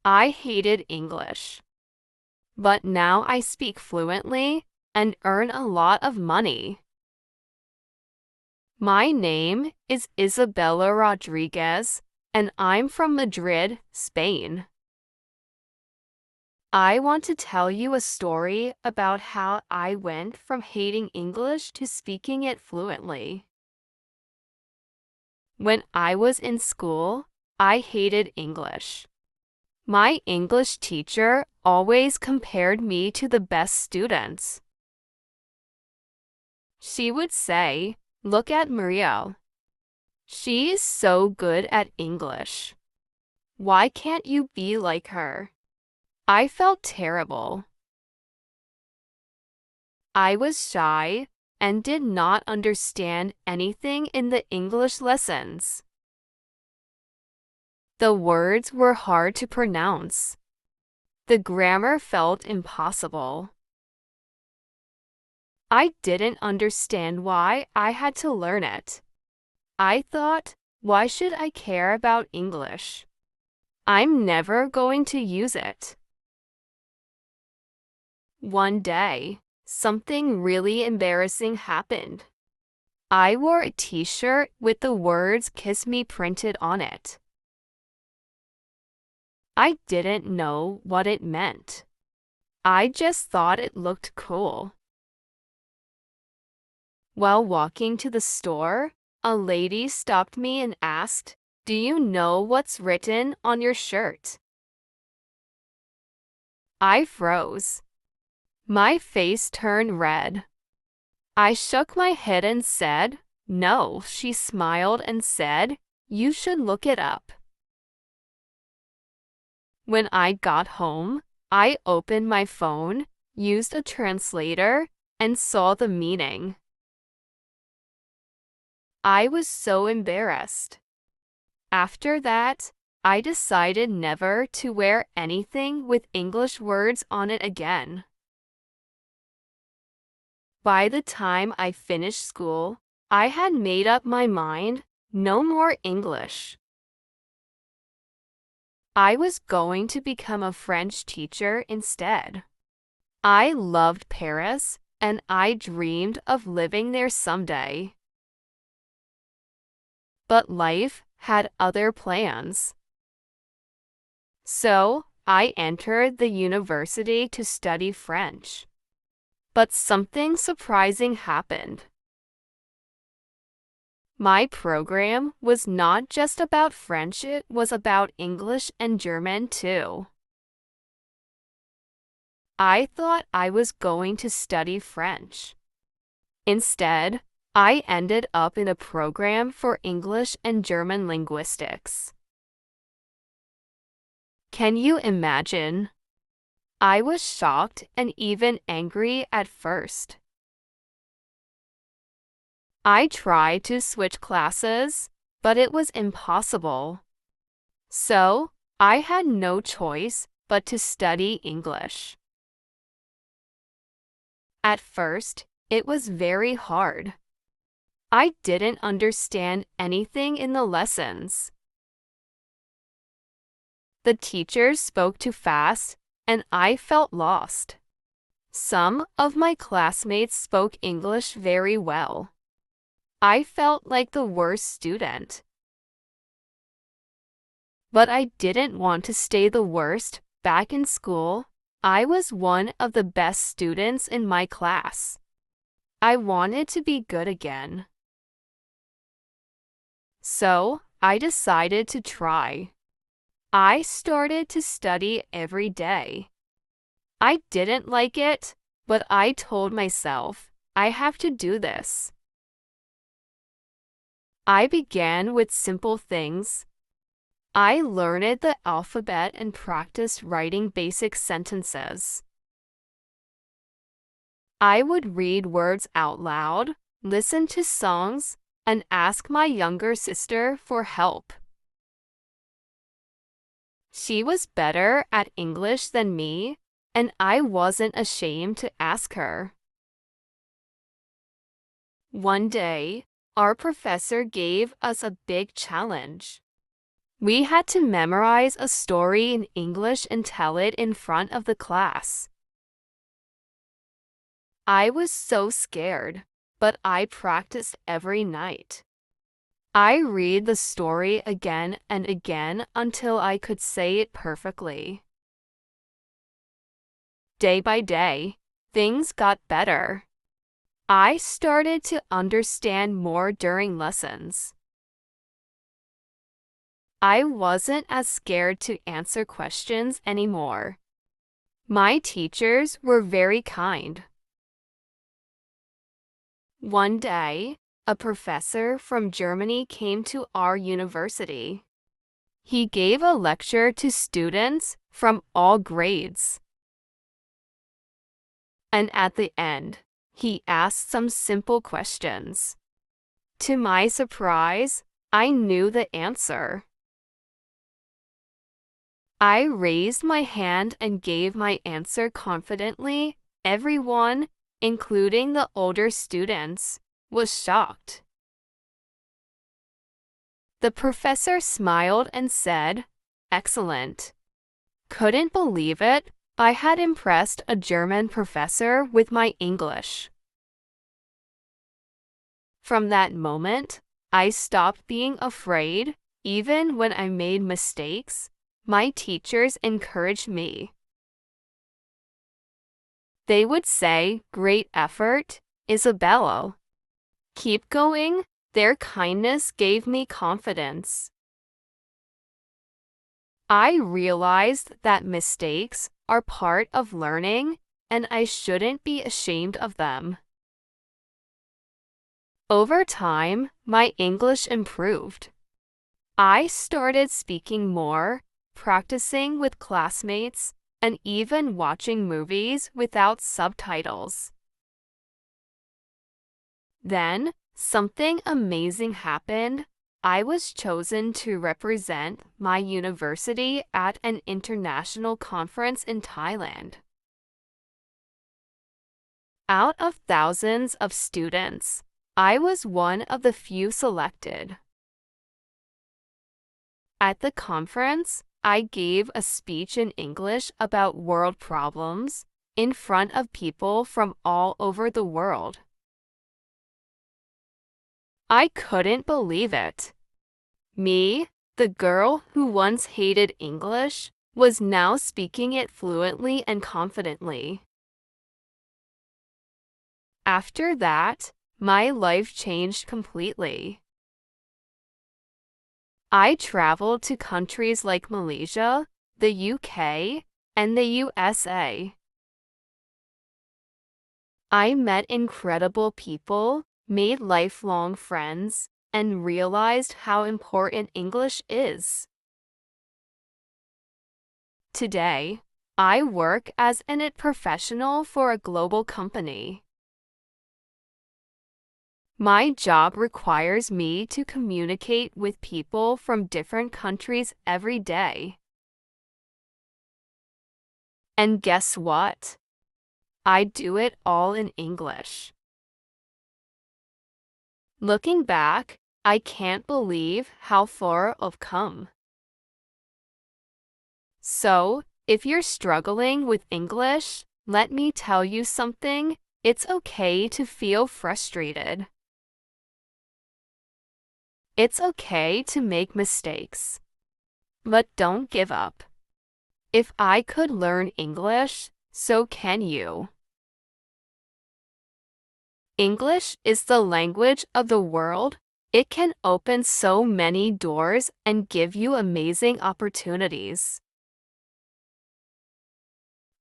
I hated English. But now I speak fluently and earn a lot of money. My name is Isabella Rodriguez, and I'm from Madrid, Spain. I want to tell you a story about how I went from hating English to speaking it fluently. When I was in school, I hated English. My English teacher always compared me to the best students. She would say, "Look at Maria. She is so good at English. Why can't you be like her?" I felt terrible. I was shy and did not understand anything in the English lessons. The words were hard to pronounce. The grammar felt impossible. I didn't understand why I had to learn it. I thought, why should I care about English? I'm never going to use it. One day, something really embarrassing happened. I wore a t-shirt with the words "Kiss Me" printed on it. I didn't know what it meant. I just thought it looked cool. While walking to the store, a lady stopped me and asked, "Do you know what's written on your shirt?" I froze. My face turned red. I shook my head and said, "No." She smiled and said, "You should look it up." When I got home, I opened my phone, used a translator, and saw the meaning. I was so embarrassed. After that, I decided never to wear anything with English words on it again. By the time I finished school, I had made up my mind, no more English. I was going to become a French teacher instead. I loved Paris, and I dreamed of living there someday. But life had other plans. So, I entered the university to study French. But something surprising happened. My program was not just about French, it was about English and German too. I thought I was going to study French. Instead, I ended up in a program for English and German linguistics. Can you imagine? I was shocked and even angry at first. I tried to switch classes, but it was impossible. So, I had no choice but to study English. At first, it was very hard. I didn't understand anything in the lessons. The teachers spoke too fast, and I felt lost. Some of my classmates spoke English very well. I felt like the worst student. But I didn't want to stay the worst. Back in school, I was one of the best students in my class. I wanted to be good again. So, I decided to try. I started to study every day. I didn't like it, but I told myself, I have to do this. I began with simple things. I learned the alphabet and practiced writing basic sentences. I would read words out loud, listen to songs, and ask my younger sister for help. She was better at English than me, and I wasn't ashamed to ask her. One day, our professor gave us a big challenge. We had to memorize a story in English and tell it in front of the class. I was so scared, but I practiced every night. I read the story again and again until I could say it perfectly. Day by day, things got better. I started to understand more during lessons. I wasn't as scared to answer questions anymore. My teachers were very kind. One day, a professor from Germany came to our university. He gave a lecture to students from all grades. And at the end, he asked some simple questions. To my surprise, I knew the answer. I raised my hand and gave my answer confidently. Everyone, including the older students, was shocked. The professor smiled and said, "Excellent." Couldn't believe it. I had impressed a German professor with my English. From that moment, I stopped being afraid. Even when I made mistakes, my teachers encouraged me. They would say, "Great effort, Isabella. Keep going." Their kindness gave me confidence. I realized that mistakes are part of learning, and I shouldn't be ashamed of them. Over time, my English improved. I started speaking more, practicing with classmates, and even watching movies without subtitles. Then, something amazing happened. I was chosen to represent my university at an international conference in Thailand. Out of thousands of students, I was one of the few selected. At the conference, I gave a speech in English about world problems in front of people from all over the world. I couldn't believe it. Me, the girl who once hated English, was now speaking it fluently and confidently. After that, my life changed completely. I traveled to countries like Malaysia, the UK, and the USA. I met incredible people, made lifelong friends, and realized how important English is. Today, I work as an IT professional for a global company. My job requires me to communicate with people from different countries every day. And guess what? I do it all in English. Looking back, I can't believe how far I've come. So, if you're struggling with English, let me tell you something. It's okay to feel frustrated. It's okay to make mistakes. But don't give up. If I could learn English, so can you. English is the language of the world. It can open so many doors and give you amazing opportunities.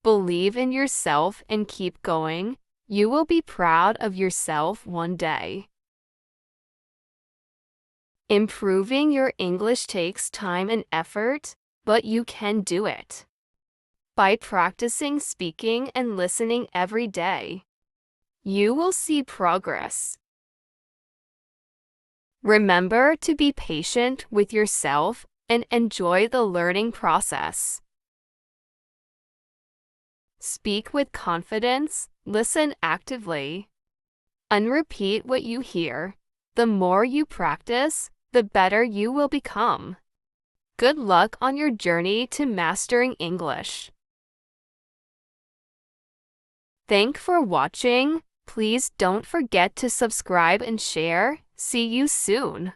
Believe in yourself and keep going. You will be proud of yourself one day. Improving your English takes time and effort, but you can do it. By practicing speaking and listening every day, you will see progress. Remember to be patient with yourself and enjoy the learning process. Speak with confidence, listen actively, and repeat what you hear. The more you practice, the better you will become. Good luck on your journey to mastering English. Thanks for watching. Please don't forget to subscribe and share. See you soon.